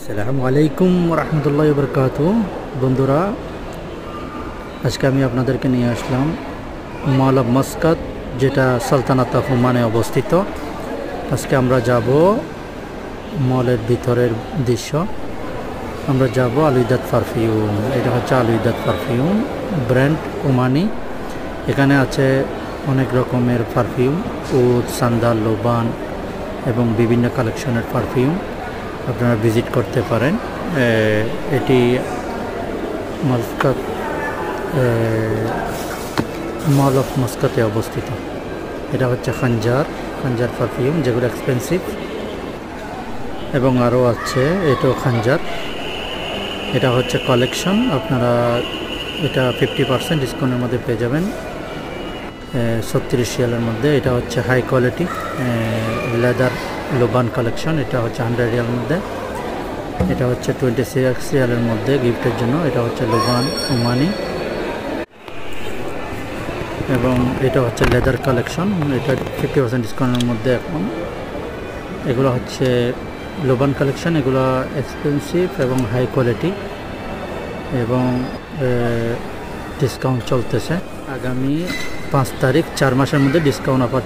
আসসালামু আলাইকুম রহমতুল্লাহ বরকাত। বন্ধুরা, আজকে আমি আপনাদেরকে নিয়ে আসলাম মল অফ মাসকাত, যেটা সালতানাত অফ ওমানে অবস্থিত। আজকে আমরা যাব মলের ভিতরের দৃশ্য। আমরা যাব আলুইদাত পারফিউম। এটা হচ্ছে আলুইদাত পারফিউম ব্র্যান্ড ওমানি। এখানে আছে অনেক রকমের পারফিউম, উড, সান্দাল, লোবান এবং বিভিন্ন কালেকশনের পারফিউম। আপনারা ভিজিট করতে পারেন। এটি মাসকাত মল অফ মাসকাতে অবস্থিত। এটা হচ্ছে খানজার পারফিউম, যেগুলো এক্সপেন্সিভ, এবং আরও আছে এটাও খানজার। এটা হচ্ছে কালেকশন। আপনারা এটা 50% ডিসকাউন্টের মধ্যে পেয়ে যাবেন, 36 রিয়ালের মধ্যে। এটা হচ্ছে হাই কোয়ালিটি লেদার লোবান কালেকশন। এটা হচ্ছে 100 রিয়ালের মধ্যে। এটা হচ্ছে 26 রিয়ালের মধ্যে গিফটের জন্য। এটা হচ্ছে লোবান ওমানি। এবং এটা হচ্ছে লেদার কালেকশন। এটা 50% ডিসকাউন্টের মধ্যে এখন। এগুলো হচ্ছে লোবান কালেকশন। এগুলো এক্সপেন্সিভ এবং হাই কোয়ালিটি, এবং ডিসকাউন্ট চলতেছে। আগামী 5 তারিখ 4 মাসের মধ্যে ডিসকাউন্ট অফার